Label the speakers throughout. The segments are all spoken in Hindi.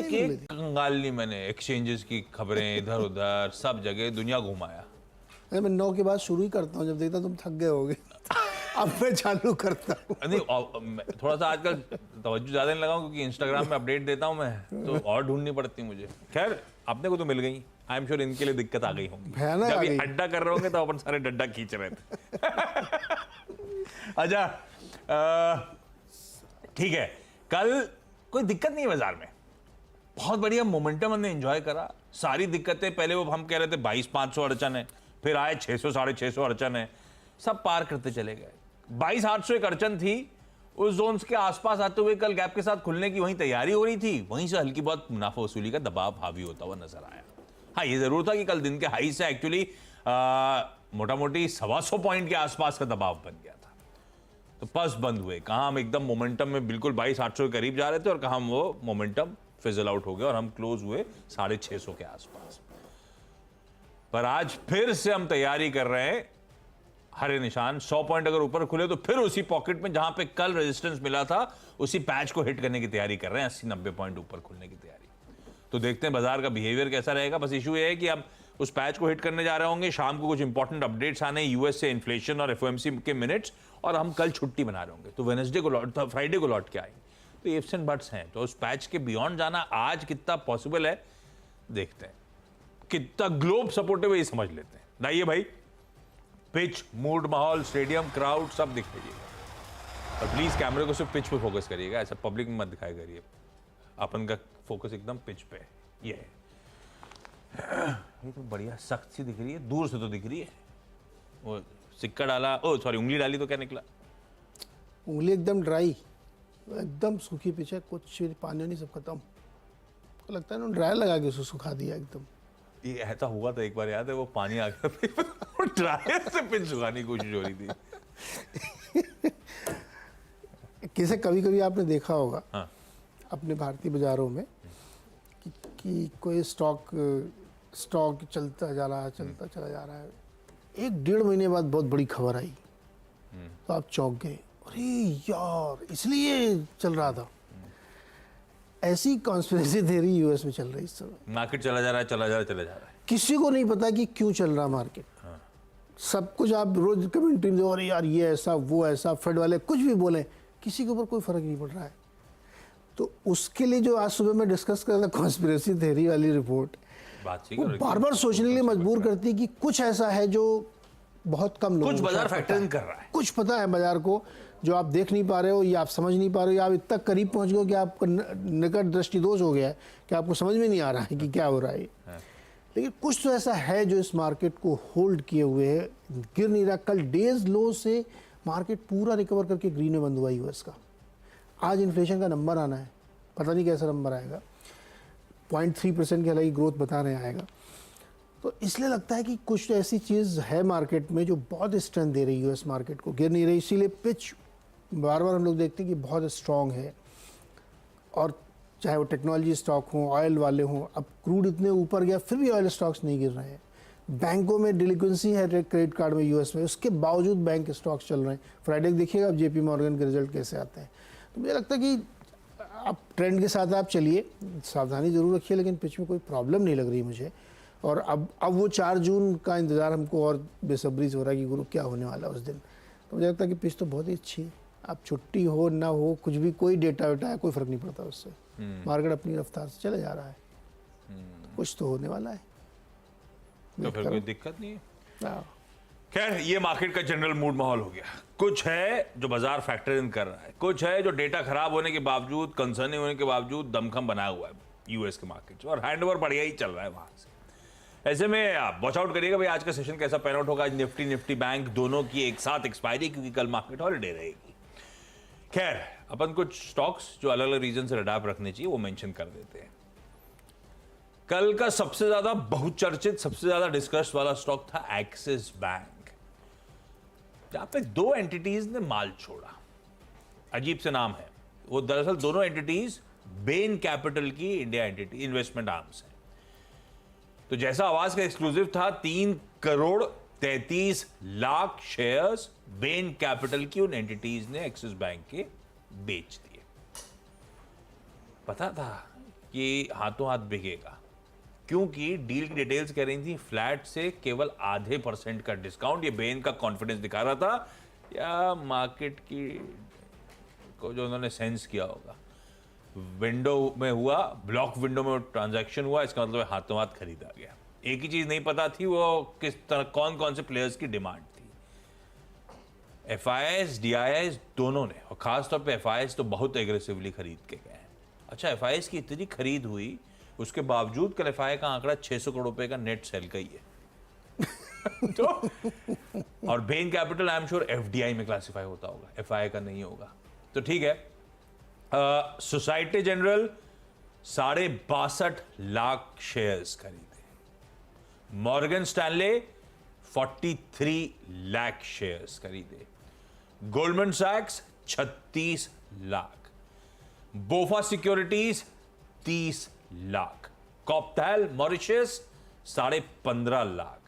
Speaker 1: एक एक कंगाल ली मैंने, एक्सचेंजेस की खबरें इधर उधर सब जगह दुनिया घुमाया।
Speaker 2: मैं 9 के बाद शुरू ही करता हूँ, जब देखता तुम थक गए होगे अब मैं चालू करता हूँ।
Speaker 1: नहीं थोड़ा सा आजकल तवज्जो ज्यादा नहीं लगाऊं क्योंकि इंस्टाग्राम में अपडेट देता हूं मैं, तो और ढूंढनी पड़ती मुझे। खैर अपने को तो मिल गई, आई एम श्योर इनके लिए दिक्कत आ गई होंगी।
Speaker 2: भयानक
Speaker 1: जब
Speaker 2: आ
Speaker 1: ये
Speaker 2: गई।
Speaker 1: अड्डा कर रहे होंगे तो अपन सारे डड्डा खींच रहे थे। अच्छा ठीक है, कल कोई दिक्कत नहीं है बाजार में, बहुत बढ़िया मोमेंटम हमने एंजॉय करा। सारी दिक्कतें पहले वो हम कह रहे थे 22,500 अड़चन है, फिर आए 600 650 अड़चन है, सब पार करते चले गए। 22,800 एक अड़चन थी, उस जोन के आसपास आते हुए कल गैप के साथ खुलने की वहीं तैयारी हो रही थी, वहीं से हल्की बहुत मुनाफा वसूली का दबाव हावी होता हुआ नजर आया। हाँ ये जरूर था कि कल दिन के हाई से एक्चुअली मोटा मोटी 125 पॉइंट के आसपास का दबाव बन गया था। तो पस बंद हुए, कहाँ हम एकदम मोमेंटम में बिल्कुल 22,800 के करीब जा रहे थे और कहाँ वो मोमेंटम फिजल आउट हो गया और हम क्लोज हुए 650 के आसपास। पर आज फिर से हम तैयारी कर रहे हैं, हरे निशान 100 पॉइंट अगर ऊपर खुले तो फिर उसी पॉकेट में जहां पे कल रेजिस्टेंस मिला था उसी पैच को हिट करने की तैयारी कर रहे हैं, 80-90 पॉइंट ऊपर खुलने की तैयारी। तो देखते हैं बाजार का बिहेवियर कैसा रहेगा। बस इशू ये है कि अब उस पैच को हिट करने जा रहे होंगे, शाम को कुछ इंपॉर्टेंट अपडेट्स आने यूएस से, इन्फ्लेशन और एफओएमसी के मिनट्स, और हम कल छुट्टी बना रहे होंगे तो वेडनेसडे को लौट, फ्राइडे को लौट के आएंगे। तो इफ्स एंड बट्स हैं, तो उस पैच के बियॉन्ड जाना आज कितना पॉसिबल है देखते हैं, कितना ग्लोब सपोर्टिव है ये समझ लेते हैं। लाइए भाई, पिच, मूड, माहौल, स्टेडियम, क्राउड सब दिखाइएगा और प्लीज कैमरे को सिर्फ पिच पे फोकस करिएगा, ऐसा पब्लिक में मत दिखाया करिए। अपन का फोकस एकदम पिच पे है। ये तो बढ़िया सख्त सी दिख रही है, दूर से तो दिख रही है। वो सिक्का डाला, ओ सॉरी उंगली डाली तो क्या निकला?
Speaker 2: उंगली एकदम ड्राई, एकदम सूखी पिच है, कुछ पानी नहीं, सब खत्म। लगता है ना ड्राई लगा के उसको सुखा दिया एकदम।
Speaker 1: ये ऐसा हुआ था एक बार, याद है? वो पानी आ गया ड्रायर से पिच सुखाने की कोशिश हो रही थी।
Speaker 2: किसे कभी कभी आपने देखा होगा
Speaker 1: हाँ।
Speaker 2: अपने भारतीय बाजारों में कि कोई स्टॉक चलता जा रहा है, चलता चला जा रहा है, 1-1.5 महीने बाद बहुत बड़ी खबर आई तो आप चौंक गए, अरे यार इसलिए चल रहा था। ऐसी कॉन्स्पिरेसी थ्योरी यूएस में चल रही है इस समय।
Speaker 1: मार्केट चला जा रहा है, चला जा रहा है, चला जा रहा है,
Speaker 2: किसी को नहीं पता कि क्यों चल रहा मार्केट।
Speaker 1: हाँ।
Speaker 2: सब कुछ आप रोज कमेंट्री में, अरे यार ये ऐसा वो ऐसा, फेड वाले कुछ भी बोले, किसी के ऊपर कोई फर्क नहीं पड़ रहा है। तो उसके लिए जो आज सुबह मैं डिस्कस कर रहा था कॉन्स्पिरेसी थ्योरी वाली रिपोर्ट, बार बार सोचने के लिए मजबूर करती है कि कुछ ऐसा है जो बहुत कम लोगों
Speaker 1: कुछ
Speaker 2: को
Speaker 1: बाजार
Speaker 2: शायद
Speaker 1: फैक्टर
Speaker 2: पता
Speaker 1: इन कर रहा है,
Speaker 2: कुछ पता है बाजार को जो आप देख नहीं पा रहे हो, या आप समझ नहीं पा रहे हो, या आप इतना करीब पहुंच गए हो कि आपका निकट दृष्टि दोष हो गया है कि आपको समझ में नहीं आ रहा है कि क्या हो रहा है। लेकिन कुछ तो ऐसा है जो इस मार्केट को होल्ड किए हुए है, गिर नहीं रहा। कल डेज लो से मार्केट पूरा रिकवर करके ग्रीन में बंद हुआ यूएस का। आज इन्फ्लेशन का नंबर आना है, पता नहीं कैसा नंबर आएगा, 0.3% की हालांकि ग्रोथ बता रहे आएगा। तो इसलिए लगता है कि कुछ ऐसी चीज़ है मार्केट में जो बहुत स्ट्रेंथ दे रही है यूएस मार्केट को, गिर नहीं रही। इसीलिए पिच बार बार हम लोग देखते हैं कि बहुत स्ट्रॉन्ग है, और चाहे वो टेक्नोलॉजी स्टॉक हों, ऑयल वाले हों। अब क्रूड इतने ऊपर गया फिर भी ऑयल स्टॉक्स नहीं गिर रहे हैं। बैंकों में डिलिक्वेंसी है क्रेडिट कार्ड में यूएस में, उसके बावजूद बैंक स्टॉक्स चल रहे हैं। फ्राइडे देखिएगा अब जेपी मॉर्गन के रिजल्ट कैसे आते हैं। तो मुझे लगता है कि आप ट्रेंड के साथ आप चलिए, सावधानी जरूर रखिए, लेकिन पिच में कोई प्रॉब्लम नहीं लग रही मुझे। और अब वो 4 जून का इंतज़ार हमको और बेसब्री से हो रहा है कि गुरु क्या होने वाला है उस दिन। तो मुझे लगता है कि पिच तो बहुत ही अच्छी है, आप छुट्टी हो ना हो, कुछ भी कोई डेटा वेटा है, कोई फ़र्क नहीं पड़ता उससे। मार्केट अपनी रफ्तार से चले जा रहा है, कुछ तो होने वाला है,
Speaker 1: तो फिर कोई दिक्कत नहीं है।
Speaker 2: हाँ।
Speaker 1: खैर ये मार्केट का जनरल मूड माहौल हो गया। कुछ है जो बाजार फैक्टर इन कर रहा है, कुछ है जो डेटा खराब होने के बावजूद, कंसर्निंग होने के बावजूद दमखम बनाया हुआ है यूएस के मार्केट से, और हैंडओवर बढ़िया ही चल रहा है वहां से। ऐसे में आप वॉच आउट करिएगा भाई, आज का सेशन कैसा पैन आउट होगा। आज निफ्टी बैंक दोनों की एक साथ एक्सपायरी, क्योंकि कल मार्केट हॉलिडे रहेगी। खैर अपन कुछ स्टॉक्स जो अलग अलग रीजन से रडाप रखने चाहिए वो मेंशन कर देते हैं। कल का सबसे ज्यादा बहुचर्चित, सबसे ज्यादा डिस्कस वाला स्टॉक था एक्सिस बैंक, जहां पे 2 एंटिटीज ने माल छोड़ा। अजीब से नाम है वो, दरअसल दोनों एंटिटीज बेन कैपिटल की इंडिया एंटिटी इन्वेस्टमेंट आर्म्स है। तो जैसा आवाज का एक्सक्लूसिव था, 3,33,00,000 शेयर्स बेन कैपिटल की उन एंटिटीज ने एक्सिस बैंक के बेच दिए। पता था कि हाथों हाथ बिकेगा, क्योंकि डील की डिटेल्स कह रही थी फ्लैट से केवल आधे % का डिस्काउंट। ये बेन का कॉन्फिडेंस दिखा रहा था या मार्केट की को जो उन्होंने सेंस किया होगा। विंडो में हुआ, ब्लॉक विंडो में ट्रांजैक्शन हुआ, इसका मतलब हाथों हाथ खरीदा गया। एक ही चीज नहीं पता थी, वो किस तरह कौन कौन से प्लेयर्स की डिमांड थी। FIS DIS दोनों ने, और खासतौर पे FIS तो बहुत एग्रेसिवली खरीद के गए हैं। अच्छा, FIS की इतनी खरीद हुई, उसके बावजूद कल FII का आंकड़ा 600 करोड़ रुपए का नेट सेल का ही है। तो और Bain Capital I am sure FDI में क्लासिफाई होता होगा, FII का नहीं होगा। तो ठीक है, सोसाइटी जनरल 62.5 लाख शेयर्स खरीदे। मॉर्गन स्टैनले 43 लाख शेयर्स खरीदे। गोल्डमैन सैक्स 36 lakh. BofA Securities 30 lakh. Copthall Mauritius 15.5 lakh.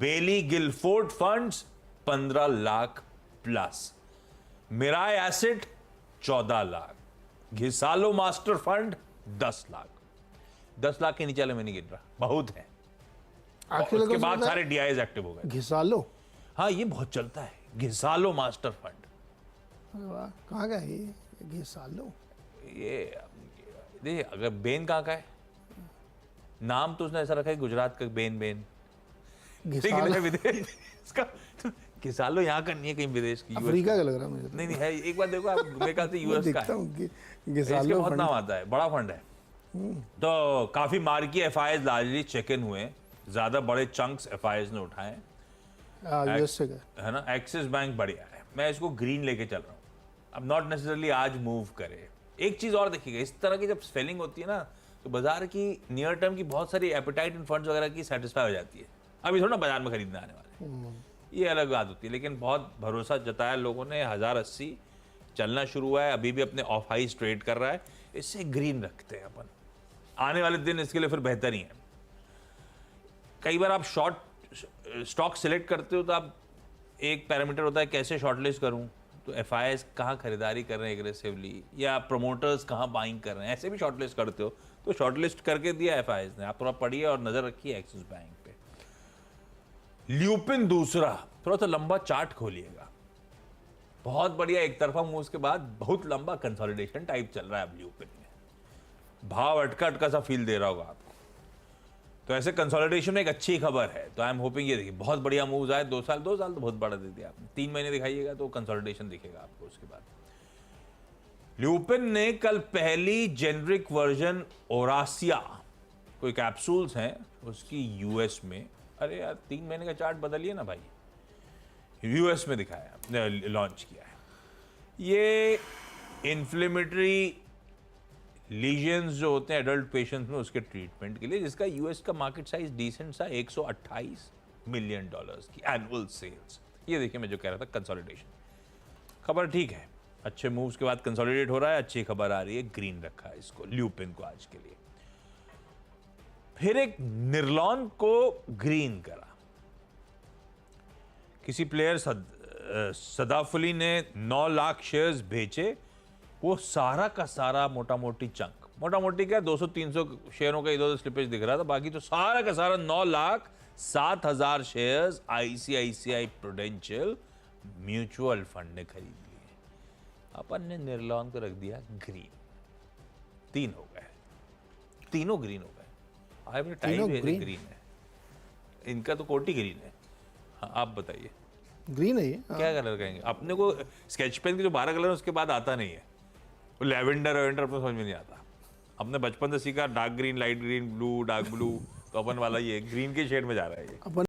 Speaker 1: Baillie Gifford funds 15 lakh plus. Mirae Asset 14 lakh. Ghisallo Master Fund 10 lakh. 10 lakh के नीचे वाले में नहीं गिन रहा, बहुत है। उसके बाद सारे DIs एक्टिव हो गए।
Speaker 2: घिसालो,
Speaker 1: हाँ ये बहुत चलता है, घिसालो मास्टर फंड।
Speaker 2: अरे वाह, कहाँ का है ये घिसालो?
Speaker 1: ये देखिए, अगर बेन कहाँ का है, नाम तो उसने ऐसा रखा है गुजरात का बेन बेन,
Speaker 2: घिसालो
Speaker 1: विदेश इसका घिसालो यहाँ का नहीं है, कहीं विदेश की,
Speaker 2: अफ्रीका का लग रहा है मुझे।
Speaker 1: नहीं है। एक बार देखो आप, मेरे ख्याल से US का है, इसके
Speaker 2: घिसालो
Speaker 1: बहुत नाम आता है, बड़ा फंड है। तो काफी marquee FIs largely check in हुए, ज्यादा बड़े चंक्स FIs ने उठाए,
Speaker 2: US से का
Speaker 1: है ना। एक्सिस बैंक बढ़िया है, मैं इसको ग्रीन लेके चल रहा हूँ। अब नॉट नेसेसरली आज मूव करे। एक चीज और देखिएगा, इस तरह की जब सेलिंग होती है ना, तो बाजार की नियर टर्म की बहुत सारी एपेटाइट इन फंड्स वगैरह की सेटिस्फाई हो जाती है। अभी थोड़ा बाजार में खरीदने आने वाले, ये अलग बात होती है। लेकिन बहुत भरोसा जताया लोगों ने, 1080 चलना शुरू हुआ है, अभी भी अपने ऑफ हाइज ट्रेड कर रहा है, इससे ग्रीन रखते हैं अपन। आने वाले दिन इसके लिए फिर बेहतर ही है। कई बार आप शॉर्ट स्टॉक सिलेक्ट करते हो तो आप, एक पैरामीटर होता है कैसे शॉर्टलिस्ट करूं, तो FIs कहाँ खरीदारी कर रहे हैं एग्रेसिवली, या प्रमोटर्स कहाँ बाइंग कर रहे हैं, ऐसे भी शॉर्टलिस्ट करते हो। तो शॉर्टलिस्ट करके दिया FIs ने, आप थोड़ा पढ़िए और नजर रखिए एक्सिस बैंक पे। ल्यूपिन दूसरा, थोड़ा सा लंबा चार्ट खोलिएगा, बहुत बढ़िया एक तरफा मूव के बाद बहुत लंबा कंसोलिडेशन टाइप चल रहा है अब ल्यूपिन में। भाव अटका अटका सा फील दे रहा होगा आपको। तो ऐसे कंसोलिडेशन में एक अच्छी खबर है, तो आई एम होपिंग ये देखिए बहुत बढ़िया मूव्स आए। 2 साल तो बहुत बड़ा दे दिया आपने, 3 महीने दिखाइएगा तो कंसोलिडेशन दिखेगा आपको। उसके बाद ल्यूपिन ने कल पहली जेनरिक वर्जन ओरासिया, कोई कैप्सूल्स हैं उसकी US में, अरे यार 3 महीने का चार्ट बदलिए ना भाई, US में दिखाया, लॉन्च किया है। ये इन्फ्लेमेटरी लीजन्स जो होते हैं एडल्ट पेशेंट्स में, उसके ट्रीटमेंट के लिए, जिसका US का मार्केट साइज डिसेंट सा $128 मिलियन की एनुअल सेल्स। ये देखिए, मैं जो कह रहा था कंसोलिडेशन, खबर ठीक है, अच्छे मूव्स के बाद कंसोलिडेट हो रहा है, अच्छी खबर आ रही है, ग्रीन रखा है इसको, ल्यूपिन को आज के लिए। फिर एक निर्लॉन को ग्रीन करा, किसी प्लेयर सदाफुली ने 9 लाख शेयर्स बेचे। वो सारा का सारा मोटा मोटी चंक, मोटा मोटी क्या 200-300 शेयरों का इधर स्लिपेज दिख रहा था, बाकी तो सारा का सारा 9,07,000 shares ICICI prudential mutual fund ने खरीद लिए। अपन ने निर्लॉन को रख दिया ग्रीन, 3 हो गए, तीनों ग्रीन हो गए। आई टाइम ग्रीन है, इनका तो कोटी ग्रीन है। हाँ, आप बताइए
Speaker 2: ग्रीन है ये,
Speaker 1: क्या कलर कहेंगे? अपने को स्केच पेन के जो 12 कलर है उसके बाद आता नहीं है, वो लेवेंडर अपने समझ में नहीं आता। अपने बचपन से सीखा dark green, light green, blue, dark blue, तो अपन वाला ये ग्रीन के शेड में जा रहा है ये।
Speaker 2: अपन